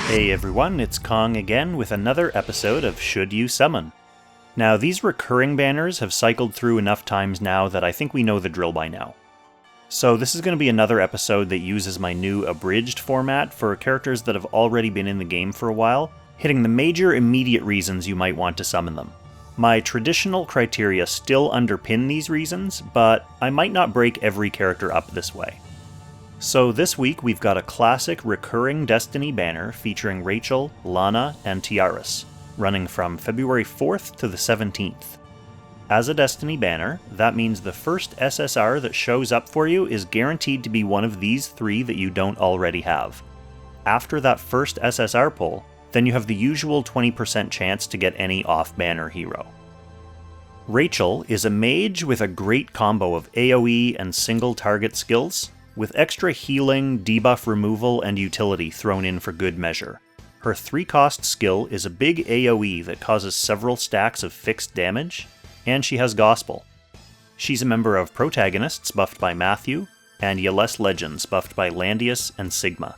Hey everyone, it's Kong again with another episode of Should You Summon? Now, these recurring banners have cycled through enough times now that I think we know the drill by now. So this is going to be another episode that uses my new abridged format for characters that have already been in the game for a while, hitting the major immediate reasons you might want to summon them. My traditional criteria still underpin these reasons, but I might not break every character up this way. So this week we've got a classic recurring Destiny banner featuring Rachel, Lana, and Tiaris, running from February 4th to the 17th. As a Destiny banner, that means the first SSR that shows up for you is guaranteed to be one of these three that you don't already have. After that first SSR pull, then you have the usual 20% chance to get any off-banner hero. Rachel is a mage with a great combo of AoE and single target skills, with extra healing, debuff removal, and utility thrown in for good measure. Her 3-cost skill is a big AoE that causes several stacks of fixed damage, and she has Gospel. She's a member of Protagonists buffed by Matthew, and Yales Legends buffed by Landius and Sigma.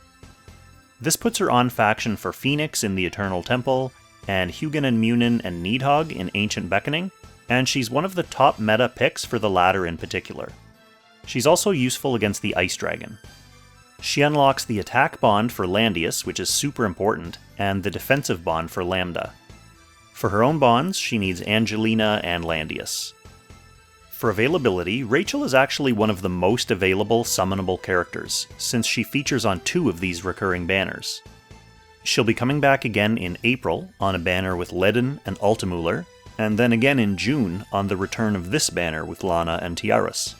This puts her on faction for Phoenix in the Eternal Temple, and Hugin and Munin and Needhog in Ancient Beckoning, and she's one of the top meta picks for the latter in particular. She's also useful against the Ice Dragon. She unlocks the attack bond for Landius, which is super important, and the defensive bond for Lambda. For her own bonds, she needs Angelina and Landius. For availability, Rachel is actually one of the most available summonable characters, since she features on 2 of these recurring banners. She'll be coming back again in April on a banner with Ledin and Altamuller, and then again in June on the return of this banner with Lana and Tiaris.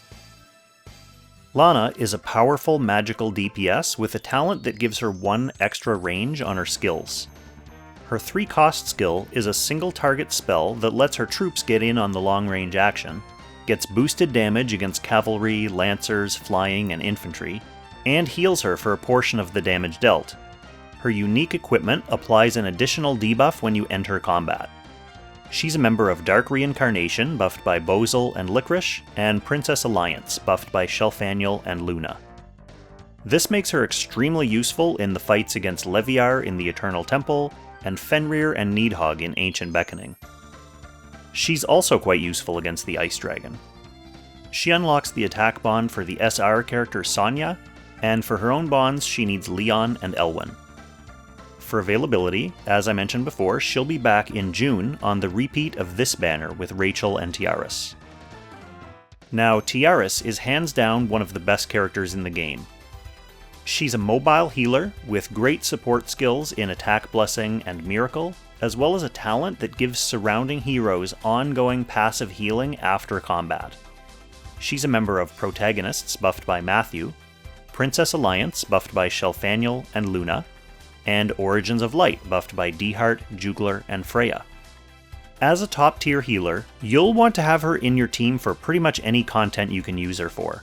Lana is a powerful magical DPS with a talent that gives her 1 extra range on her skills. Her 3-cost skill is a single target spell that lets her troops get in on the long range action, gets boosted damage against cavalry, lancers, flying, and infantry, and heals her for a portion of the damage dealt. Her unique equipment applies an additional debuff when you enter combat. She's a member of Dark Reincarnation, buffed by Bozel and Licorice, and Princess Alliance, buffed by Shelfaniel and Luna. This makes her extremely useful in the fights against Leviar in the Eternal Temple, and Fenrir and Needhog in Ancient Beckoning. She's also quite useful against the Ice Dragon. She unlocks the attack bond for the SR character Sonya, and for her own bonds she needs Leon and Elwyn. For availability, as I mentioned before, she'll be back in June on the repeat of this banner with Rachel and Tiaris. Now, Tiaris is hands down one of the best characters in the game. She's a mobile healer with great support skills in Attack Blessing and Miracle, as well as a talent that gives surrounding heroes ongoing passive healing after combat. She's a member of Protagonists buffed by Matthew, Princess Alliance buffed by Shelfaniel and Luna, and Origins of Light buffed by Dehart, Jugler, and Freya. As a top tier healer, you'll want to have her in your team for pretty much any content you can use her for.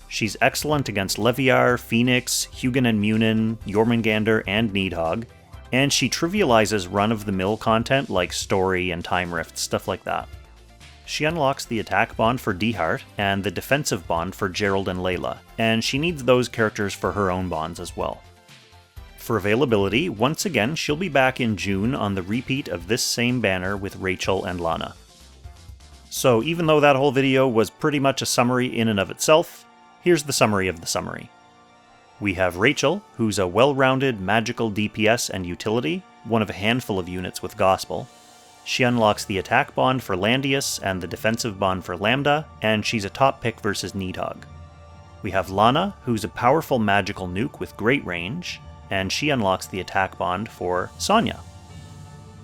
She's excellent against Leviar, Phoenix, Hugin and Munin, Jormungandr, and Needhog, and she trivializes run-of-the-mill content like story and time rift, stuff like that. She unlocks the attack bond for Dehart and the defensive bond for Gerald and Layla, and she needs those characters for her own bonds as well. For availability, once again, she'll be back in June on the repeat of this same banner with Rachel and Lana. So even though that whole video was pretty much a summary in and of itself, here's the summary of the summary. We have Rachel, who's a well-rounded magical DPS and utility, one of a handful of units with Gospel. She unlocks the attack bond for Landius and the defensive bond for Lambda, and she's a top pick versus Needhog. We have Lana, who's a powerful magical nuke with great range, and she unlocks the attack bond for Sonya.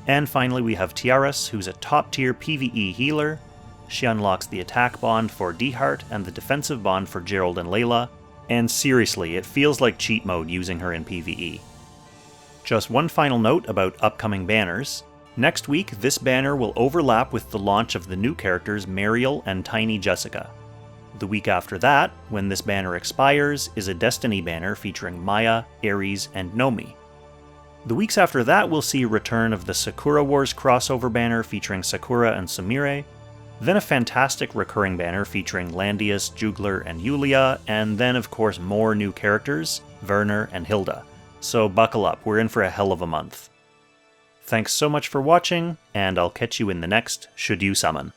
And finally we have Tiaris, who's a top-tier PvE healer. She unlocks the attack bond for Dehart and the defensive bond for Gerald and Layla, and seriously, it feels like cheat mode using her in PvE. Just one final note about upcoming banners. Next week, this banner will overlap with the launch of the new characters Mariel and Tiny Jessica. The week after that, when this banner expires, is a Destiny banner featuring Maya, Ares, and Nomi. The weeks after that will see a return of the Sakura Wars crossover banner featuring Sakura and Sumire, then a fantastic recurring banner featuring Landius, Jugler, and Yulia, and then of course more new characters, Werner and Hilda. so buckle up, we're in for a hell of a month. Thanks so much for watching, and I'll catch you in the next Should You Summon.